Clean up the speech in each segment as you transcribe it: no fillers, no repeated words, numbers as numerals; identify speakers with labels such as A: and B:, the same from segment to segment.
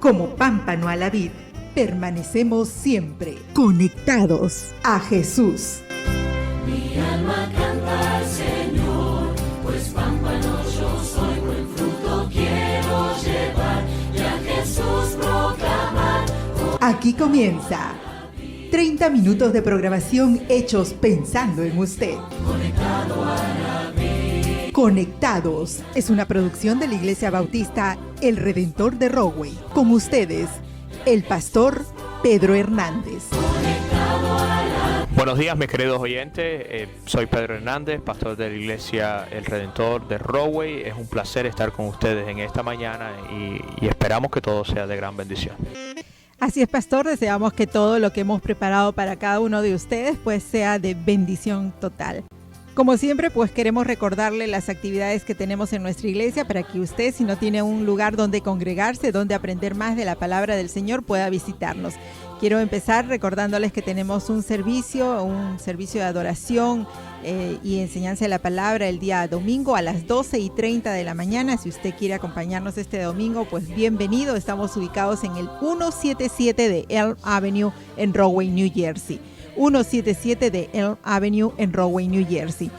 A: Como pámpano a la vid, permanecemos siempre conectados a Jesús.
B: Mi alma canta al Señor, pues pámpano yo soy, buen fruto quiero llevar, y a Jesús proclamar.
A: Aquí comienza 30 minutos de programación hechos pensando en usted.
B: Conectado a la vida.
A: Conectados es una producción de la Iglesia Bautista El Redentor de Rahway. Con ustedes, el pastor Pedro Hernández.
C: Buenos días, mis queridos oyentes. Soy Pedro Hernández, pastor de la Iglesia El Redentor de Rahway. Es un placer estar con ustedes en esta mañana y esperamos que todo sea de gran bendición.
D: Así es, pastor, deseamos que todo lo que hemos preparado para cada uno de ustedes pues sea de bendición total. Como siempre, pues queremos recordarle las actividades que tenemos en nuestra iglesia para que usted, si no tiene un lugar donde congregarse, donde aprender más de la palabra del Señor, pueda visitarnos. Quiero empezar recordándoles que tenemos un servicio de adoración y enseñanza de la palabra el día domingo a las 12:30 de la mañana. Si usted quiere acompañarnos este domingo, pues bienvenido. Estamos ubicados en el 177 de Elm Avenue en Rahway, New Jersey. 177 de Elm Avenue en Rahway, New Jersey.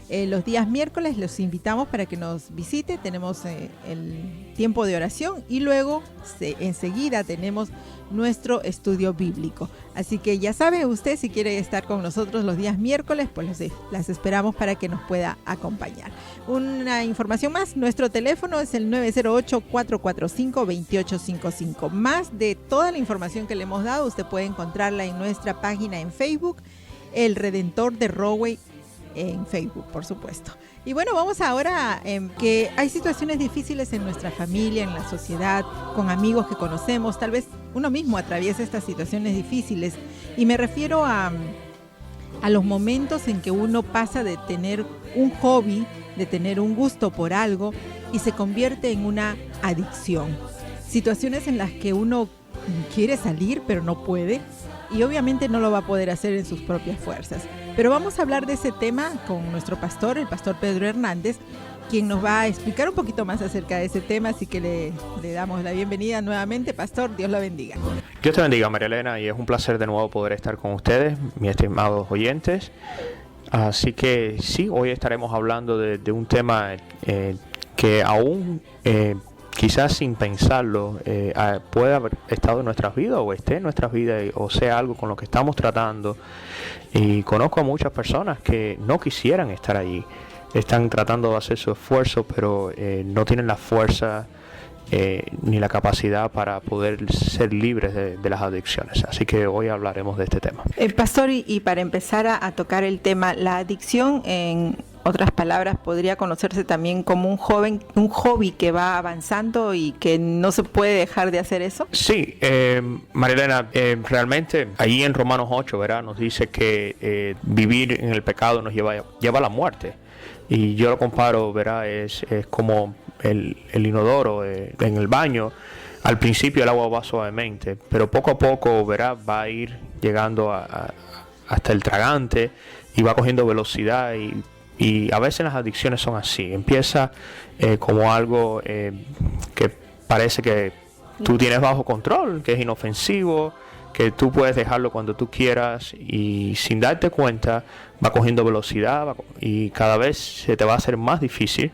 D: Los días miércoles los invitamos para que nos visite. Tenemos el tiempo de oración y luego enseguida tenemos nuestro estudio bíblico. Así que ya sabe usted, si quiere estar con nosotros los días miércoles, pues las esperamos para que nos pueda acompañar. Una información más, nuestro teléfono es el 908-445-2855. Más de toda la información que le hemos dado, usted puede encontrarla en nuestra página en Facebook, El Redentor de Rahway, en Facebook, por supuesto. Y bueno, vamos ahora que hay situaciones difíciles en nuestra familia, en la sociedad, con amigos que conocemos. Tal vez uno mismo atraviesa estas situaciones difíciles. Y me refiero a los momentos en que uno pasa de tener un hobby, de tener un gusto por algo y se convierte en una adicción. Situaciones en las que uno quiere salir pero no puede y obviamente no lo va a poder hacer en sus propias fuerzas. Pero vamos a hablar de ese tema con nuestro pastor, el pastor Pedro Hernández, quien nos va a explicar un poquito más acerca de ese tema, así que le damos la bienvenida nuevamente. Pastor, Dios lo bendiga.
C: Dios te bendiga, María Elena, y es un placer de nuevo poder estar con ustedes, mis estimados oyentes. Así que sí, hoy estaremos hablando de un tema que aún quizás sin pensarlo puede haber estado en nuestras vidas o esté en nuestras vidas o sea algo con lo que estamos tratando. Y conozco a muchas personas que no quisieran estar allí. Están tratando de hacer su esfuerzo, pero no tienen la fuerza ni la capacidad para poder ser libres de las adicciones. Así que hoy hablaremos de este tema.
D: Pastor, y para empezar a tocar el tema, la adicción, en otras palabras, podría conocerse también como un hobby que va avanzando y que no se puede dejar de hacer eso.
C: Sí, Marilena, realmente ahí en Romanos 8, ¿verdad? Nos dice que vivir en el pecado nos lleva a la muerte. Y yo lo comparo, ¿verdad? Es como el inodoro en el baño. Al principio el agua va suavemente, pero poco a poco, ¿verdad? Va a ir llegando hasta el tragante y va cogiendo velocidad y a veces las adicciones son así. Empieza como algo que parece que tú tienes bajo control, que es inofensivo, que tú puedes dejarlo cuando tú quieras y sin darte cuenta va cogiendo velocidad y cada vez se te va a hacer más difícil.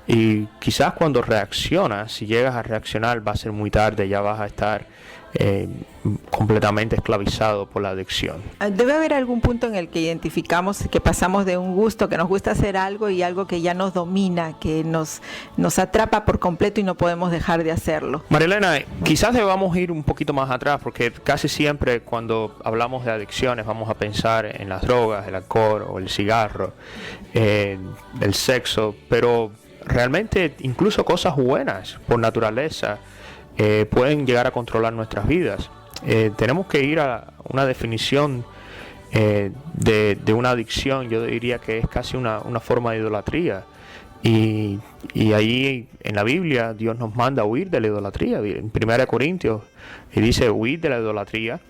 C: Y quizás cuando reaccionas, si llegas a reaccionar, va a ser muy tarde, ya vas a estar completamente esclavizado por la adicción.
D: Debe haber algún punto en el que identificamos que pasamos de un gusto, que nos gusta hacer algo y algo que ya nos domina, que nos atrapa por completo y no podemos dejar de hacerlo.
C: Marilena, quizás debamos ir un poquito más atrás porque casi siempre cuando hablamos de adicciones vamos a pensar en las drogas, el alcohol o el cigarro, el sexo, pero realmente incluso cosas buenas por naturaleza pueden llegar a controlar nuestras vidas. Tenemos que ir a una definición de una adicción. Yo diría que es casi una forma de idolatría. Y ahí en la Biblia Dios nos manda a huir de la idolatría. En 1 Corintios dice huir de la idolatría.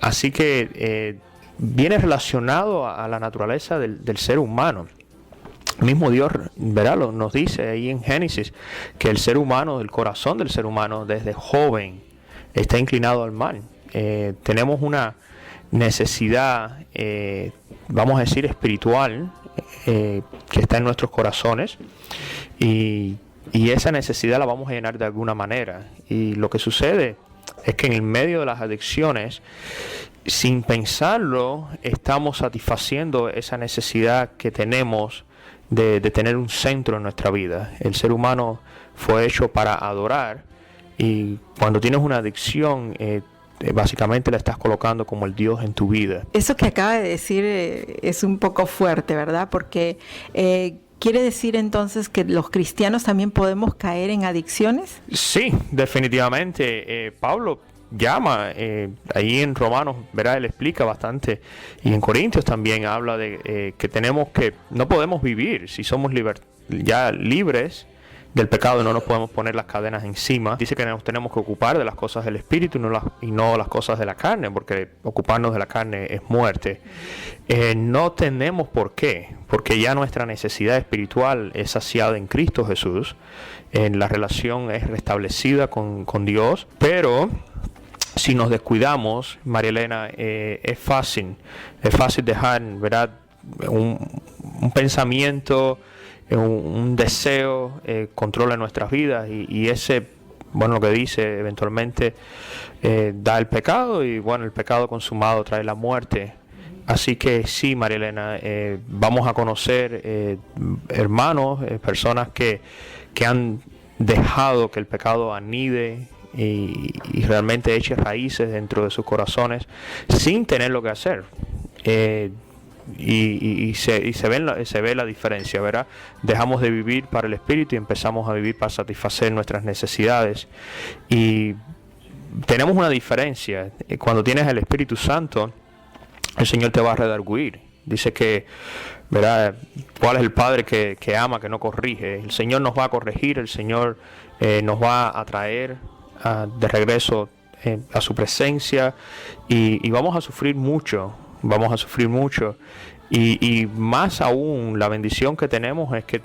C: Así que viene relacionado a la naturaleza del ser humano. El mismo Dios, ¿verdad? Nos dice ahí en Génesis que el ser humano, el corazón del ser humano desde joven está inclinado al mal. Tenemos una necesidad, vamos a decir, espiritual, que está en nuestros corazones, y esa necesidad la vamos a llenar de alguna manera. Y lo que sucede es que en el medio de las adicciones, sin pensarlo, estamos satisfaciendo esa necesidad que tenemos de tener un centro en nuestra vida. El ser humano fue hecho para adorar, y cuando tienes una adicción, básicamente la estás colocando como el Dios en tu vida.
D: Eso que acaba de decir es un poco fuerte, ¿verdad? Porque ¿quiere decir entonces que los cristianos también podemos caer en adicciones?
C: Sí, definitivamente. Pablo llama, ahí en Romanos, ¿verdad? Él explica bastante, y en Corintios también habla de que no podemos vivir si somos ya libres del pecado, no nos podemos poner las cadenas encima. Dice que nos tenemos que ocupar de las cosas del espíritu y no las cosas de la carne, porque ocuparnos de la carne es muerte. No tenemos por qué, porque ya nuestra necesidad espiritual es saciada en Cristo Jesús. La relación es restablecida con Dios, pero si nos descuidamos, María Elena, es fácil dejar, ¿verdad?, un pensamiento, un deseo controla nuestras vidas, y ese, bueno, lo que dice, eventualmente da el pecado, y bueno, el pecado consumado trae la muerte. Así que sí, María Elena, vamos a conocer hermanos, personas que han dejado que el pecado anide y realmente eche raíces dentro de sus corazones sin tener lo que hacer. Y se ve la diferencia, ¿verdad? Dejamos de vivir para el espíritu y empezamos a vivir para satisfacer nuestras necesidades. Y tenemos una diferencia. Cuando tienes el Espíritu Santo, el Señor te va a redarguir. Dice que, ¿verdad?, ¿cuál es el padre que ama, que no corrige? El Señor nos va a corregir, el Señor nos va a traer de regreso a su presencia, y vamos a sufrir mucho. Y más aún, la bendición que tenemos es que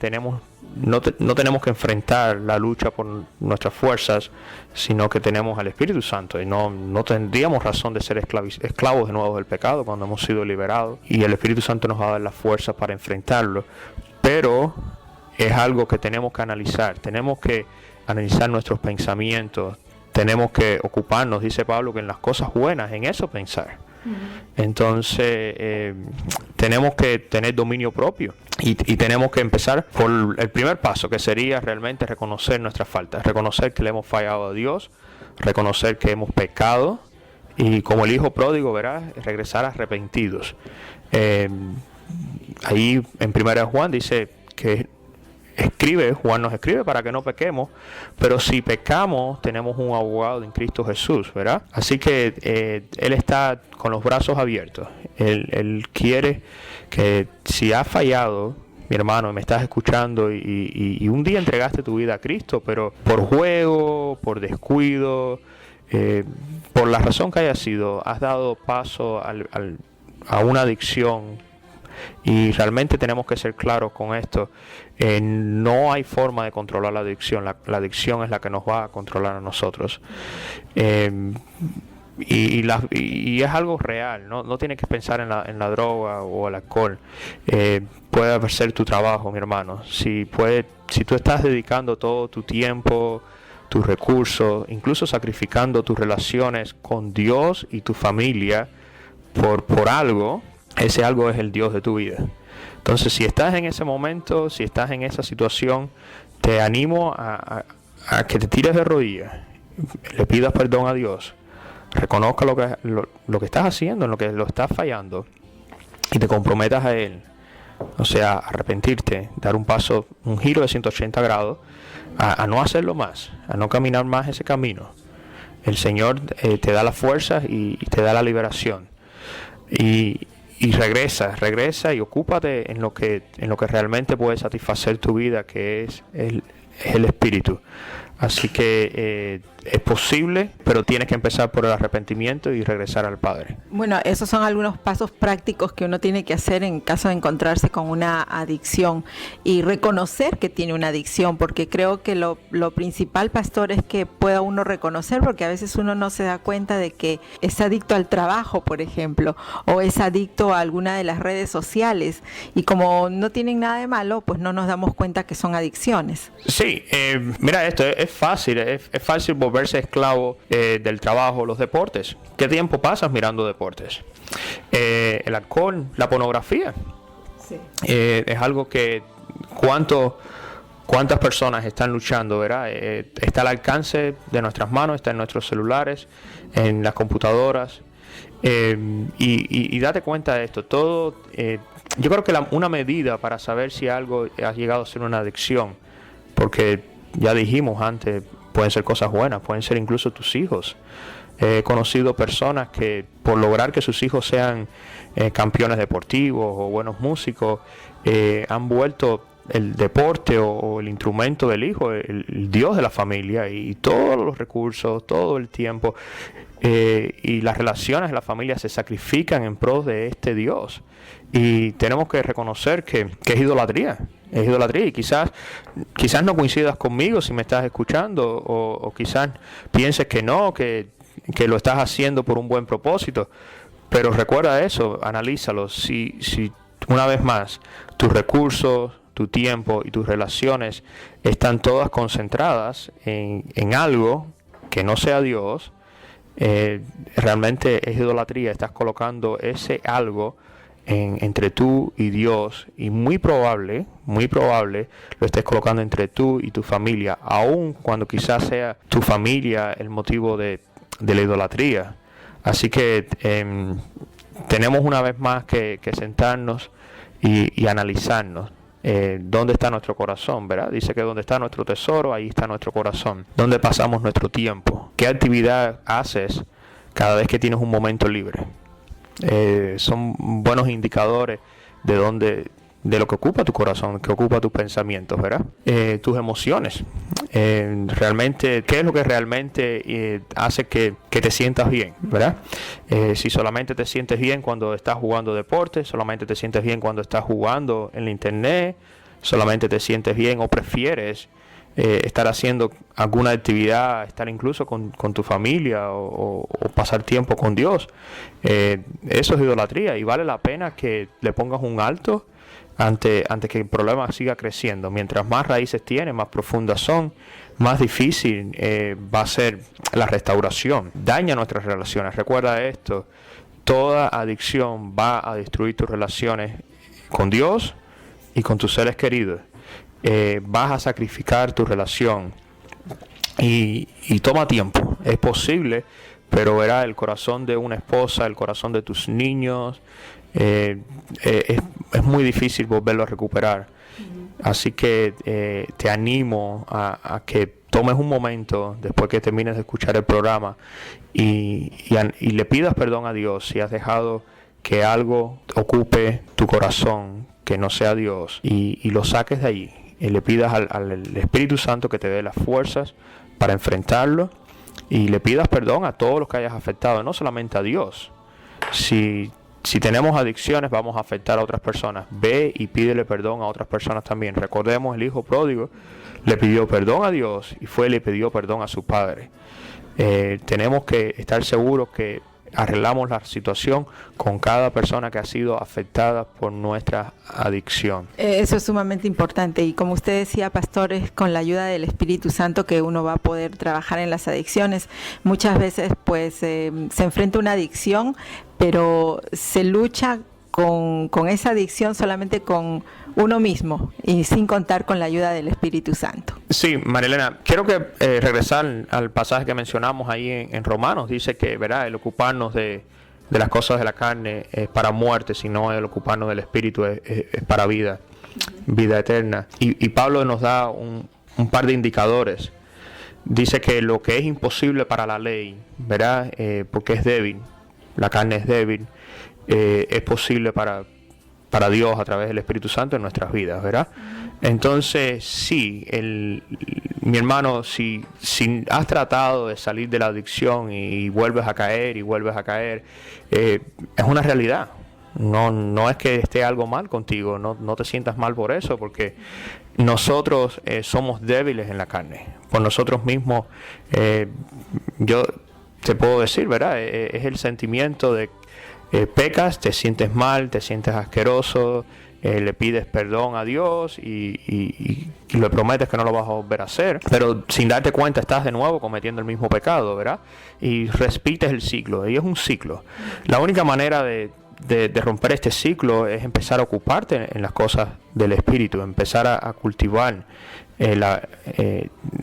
C: no tenemos que enfrentar la lucha por nuestras fuerzas, sino que tenemos al Espíritu Santo, y no tendríamos razón de ser esclavos de nuevo del pecado cuando hemos sido liberados, y el Espíritu Santo nos va a dar la fuerza para enfrentarlo. Pero es algo que tenemos que analizar nuestros pensamientos, tenemos que ocuparnos, dice Pablo, que en las cosas buenas, en eso pensar. Entonces tenemos que tener dominio propio, y tenemos que empezar por el primer paso, que sería realmente reconocer nuestras faltas, reconocer que le hemos fallado a Dios, reconocer que hemos pecado, y como el hijo pródigo, ¿verdad?, regresar arrepentidos. Ahí en 1 Juan dice que Juan nos escribe para que no pequemos, pero si pecamos tenemos un abogado en Cristo Jesús, ¿verdad? Así que Él está con los brazos abiertos. Él quiere que, si has fallado, mi hermano, me estás escuchando, y un día entregaste tu vida a Cristo, pero por juego, por descuido, por la razón que haya sido, has dado paso a una adicción. Y realmente tenemos que ser claros con esto. No hay forma de controlar la adicción. La adicción es la que nos va a controlar a nosotros. Y es algo real. No tienes que pensar en la droga o el alcohol. Puede ser tu trabajo, mi hermano. Si tú estás dedicando todo tu tiempo, tus recursos, incluso sacrificando tus relaciones con Dios y tu familia por algo, ese algo es el Dios de tu vida. Entonces, si estás en ese momento, si estás en esa situación, te animo a que te tires de rodillas, le pidas perdón a Dios, reconozca lo que estás haciendo, en lo que lo estás fallando, y te comprometas a Él. O sea, arrepentirte, dar un giro de 180 grados, a no hacerlo más, a no caminar más ese camino. El Señor te da las fuerzas y te da la liberación. Y regresa y ocúpate en lo que realmente puede satisfacer tu vida, que es el Espíritu. Así que es posible, pero tienes que empezar por el arrepentimiento y regresar al Padre.
D: Bueno, esos son algunos pasos prácticos que uno tiene que hacer en caso de encontrarse con una adicción y reconocer que tiene una adicción, porque creo que lo principal, pastor, es que pueda uno reconocer, porque a veces uno no se da cuenta de que es adicto al trabajo, por ejemplo, o es adicto a alguna de las redes sociales, y como no tienen nada de malo, pues no nos damos cuenta que son adicciones.
C: Sí, mira esto, es fácil volverse esclavo del trabajo, los deportes. ¿Qué tiempo pasas mirando deportes? El alcohol, la pornografía.
D: Sí.
C: Es algo que cuántas personas están luchando, ¿verdad? Está al alcance de nuestras manos, está en nuestros celulares, en las computadoras. Y date cuenta de esto. Todo, yo creo que una medida para saber si algo ha llegado a ser una adicción, porque ya dijimos antes, pueden ser cosas buenas, pueden ser incluso tus hijos. He conocido personas que por lograr que sus hijos sean campeones deportivos o buenos músicos, han vuelto el deporte o el instrumento del hijo, el Dios de la familia, y todos los recursos, todo el tiempo, y las relaciones de la familia se sacrifican en pos de este Dios. Y tenemos que reconocer que es idolatría. Es idolatría, y quizás no coincidas conmigo si me estás escuchando, o quizás pienses que no, que lo estás haciendo por un buen propósito, pero recuerda eso, analízalo. Si una vez más tus recursos, tu tiempo y tus relaciones están todas concentradas en algo que no sea Dios, realmente es idolatría. Estás colocando ese algo entre tú y Dios, y muy probable lo estés colocando entre tú y tu familia, aun cuando quizás sea tu familia el motivo de la idolatría. Así que tenemos una vez más que sentarnos y analizarnos. ¿Dónde está nuestro corazón? ¿Verdad? Dice que donde está nuestro tesoro, ahí está nuestro corazón. ¿Dónde pasamos nuestro tiempo? ¿Qué actividad haces cada vez que tienes un momento libre? Son buenos indicadores de lo que ocupa tu corazón, que ocupa tus pensamientos, ¿verdad? Tus emociones. Realmente, ¿qué es lo que realmente hace que te sientas bien, ¿verdad? Si solamente te sientes bien cuando estás jugando deporte, solamente te sientes bien cuando estás jugando en la internet, solamente te sientes bien o prefieres estar haciendo alguna actividad, estar incluso con tu familia o pasar tiempo con Dios, eso es idolatría, y vale la pena que le pongas un alto ante que el problema siga creciendo. Mientras más raíces tiene, más profundas son, más difícil va a ser la restauración. Daña nuestras relaciones. Recuerda esto: toda adicción va a destruir tus relaciones con Dios y con tus seres queridos. Vas a sacrificar tu relación, y toma tiempo. Es posible, pero verá, el corazón de una esposa, el corazón de tus niños, es muy difícil volverlo a recuperar. Así que te animo a que tomes un momento después que termines de escuchar el programa y le pidas perdón a Dios si has dejado que algo ocupe tu corazón que no sea Dios, y lo saques de allí. Y le pidas al Espíritu Santo que te dé las fuerzas para enfrentarlo, y le pidas perdón a todos los que hayas afectado, no solamente a Dios. Si tenemos adicciones, vamos a afectar a otras personas. Ve y pídele perdón a otras personas también. Recordemos, el hijo pródigo le pidió perdón a Dios y le pidió perdón a su padre. Tenemos que estar seguros que arreglamos la situación con cada persona que ha sido afectada por nuestra adicción.
D: Eso es sumamente importante, y como usted decía, pastor, es con la ayuda del Espíritu Santo que uno va a poder trabajar en las adicciones. Muchas veces pues se enfrenta una adicción, pero se lucha con esa adicción solamente con uno mismo y sin contar con la ayuda del Espíritu Santo.
C: Sí, Marilena, quiero que regresar al pasaje que mencionamos ahí en Romanos. Dice que, ¿verdad?, el ocuparnos de las cosas de la carne es para muerte, sino el ocuparnos del Espíritu es para vida eterna. Y Pablo nos da un par de indicadores. Dice que lo que es imposible para la ley, ¿verdad?, porque es débil, la carne es débil, es posible para Dios a través del Espíritu Santo en nuestras vidas, ¿verdad? Entonces, sí, mi hermano, si has tratado de salir de la adicción y vuelves a caer y vuelves a caer, es una realidad. No es que esté algo mal contigo, no te sientas mal por eso, porque nosotros somos débiles en la carne. Por nosotros mismos, yo te puedo decir, ¿verdad? Es el sentimiento de pecas, te sientes mal, te sientes asqueroso, le pides perdón a Dios y le prometes que no lo vas a volver a hacer, pero sin darte cuenta estás de nuevo cometiendo el mismo pecado, ¿verdad? Y repites el ciclo, y es un ciclo. La única manera de romper este ciclo es empezar a ocuparte en las cosas del Espíritu, empezar a cultivar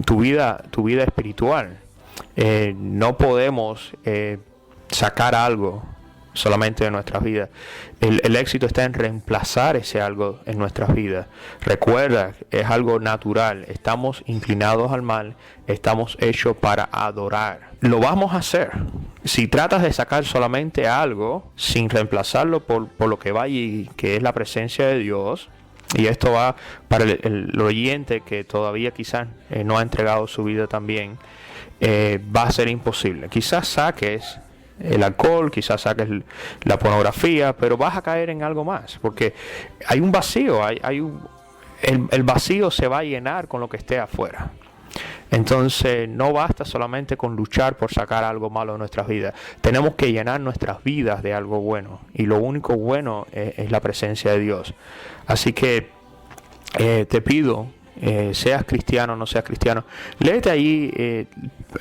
C: tu vida espiritual. No podemos sacar algo solamente de nuestras vidas. El éxito está en reemplazar ese algo en nuestras vidas. Recuerda, es algo natural. Estamos inclinados al mal, estamos hechos para adorar. Lo vamos a hacer. Si tratas de sacar solamente algo sin reemplazarlo por lo que va allí, que es la presencia de Dios, y esto va para el oyente que todavía quizás no ha entregado su vida también, va a ser imposible. Quizás saques el alcohol, quizás saques la pornografía, pero vas a caer en algo más, porque hay un vacío, el vacío se va a llenar con lo que esté afuera. Entonces no basta solamente con luchar por sacar algo malo de nuestras vidas, tenemos que llenar nuestras vidas de algo bueno, y lo único bueno es la presencia de Dios. Así que te pido, seas cristiano o no seas cristiano, léete ahí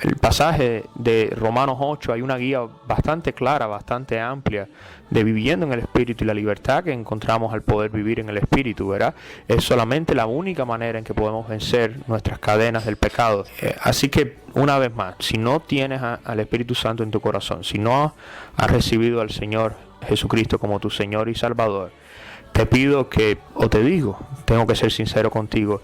C: el pasaje de Romanos 8. Hay una guía bastante clara, bastante amplia de viviendo en el Espíritu y la libertad que encontramos al poder vivir en el Espíritu, ¿verdad? Es solamente la única manera en que podemos vencer nuestras cadenas del pecado. Así que, una vez más, si no tienes al Espíritu Santo en tu corazón, si no has recibido al Señor Jesucristo como tu Señor y Salvador, te pido que, o te digo, tengo que ser sincero contigo,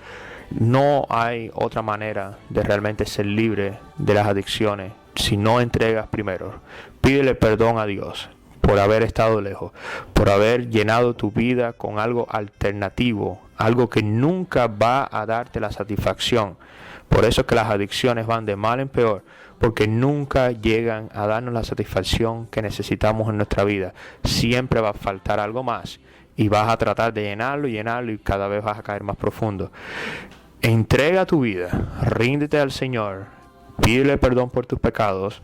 C: no hay otra manera de realmente ser libre de las adicciones si no entregas primero. Pídele perdón a Dios por haber estado lejos, por haber llenado tu vida con algo alternativo, algo que nunca va a darte la satisfacción. Por eso es que las adicciones van de mal en peor, porque nunca llegan a darnos la satisfacción que necesitamos en nuestra vida. Siempre va a faltar algo más y vas a tratar de llenarlo y cada vez vas a caer más profundo. Entrega tu vida, ríndete al Señor, pídele perdón por tus pecados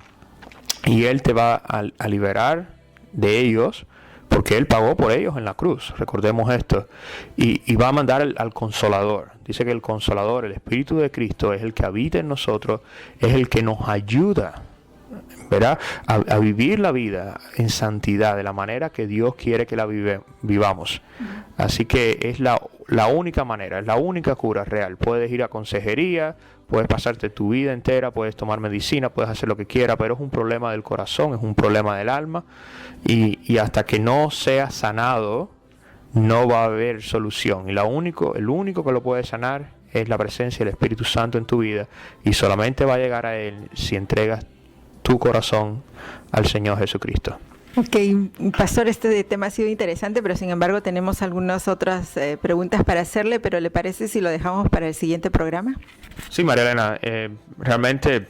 C: y Él te va a liberar de ellos, porque Él pagó por ellos en la cruz, recordemos esto, y va a mandar al Consolador. Dice que el Consolador, el Espíritu de Cristo, es el que habita en nosotros, es el que nos ayuda, ¿verdad?, a vivir la vida en santidad, de la manera que Dios quiere que la vivamos. Así que es la única manera, es la única cura real. Puedes ir a consejería, puedes pasarte tu vida entera, puedes tomar medicina, puedes hacer lo que quieras, pero es un problema del corazón, es un problema del alma, y hasta que no sea sanado no va a haber solución. Y el único que lo puede sanar es la presencia del Espíritu Santo en tu vida, y solamente va a llegar a Él si entregas tu corazón al Señor Jesucristo.
D: Ok, pastor, este tema ha sido interesante, pero sin embargo tenemos algunas otras preguntas para hacerle, pero ¿le parece si lo dejamos para el siguiente programa?
C: Sí, María Elena, realmente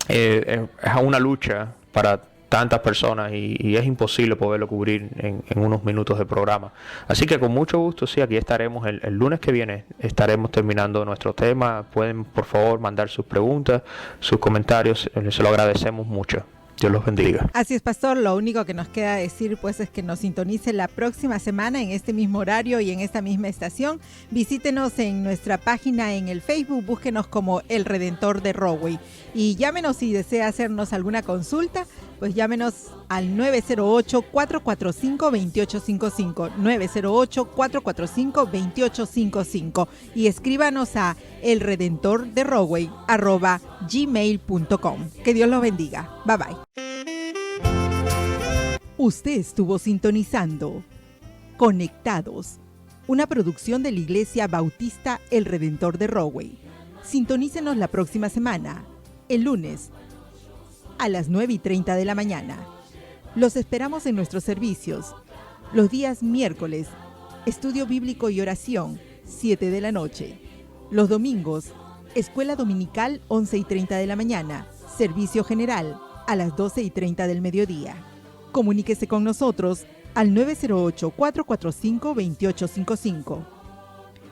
C: es una lucha para tantas personas y es imposible poderlo cubrir en unos minutos de programa. Así que con mucho gusto, sí, aquí estaremos el lunes que viene, estaremos terminando nuestro tema. Pueden, por favor, mandar sus preguntas, sus comentarios, se lo agradecemos mucho. Dios los bendiga.
D: Así es, pastor, lo único que nos queda decir pues es que nos sintonice la próxima semana en este mismo horario y en esta misma estación. Visítenos en nuestra página en el Facebook, búsquenos como El Redentor de Rahway y llámenos si desea hacernos alguna consulta, pues llámenos al 908-445-2855, 908-445-2855 y escríbanos a elredentorderaghway@gmail.com. Que Dios los bendiga. Bye bye.
A: Usted estuvo sintonizando Conectados, una producción de la Iglesia Bautista El Redentor de Rahway. Sintonícenos la próxima semana, el lunes, a las 9:30 de la mañana. Los esperamos en nuestros servicios. Los días miércoles, estudio bíblico y oración, 7 de la noche. Los domingos, Escuela dominical 11:30 de la mañana. Servicio general a las 12:30 del mediodía. Comuníquese con nosotros al 908-445-2855.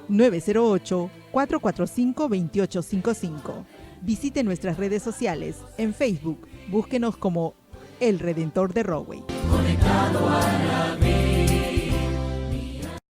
A: 908-445-2855. Visite nuestras redes sociales. En Facebook, búsquenos como El Redentor de Rahway.
B: Conectado a la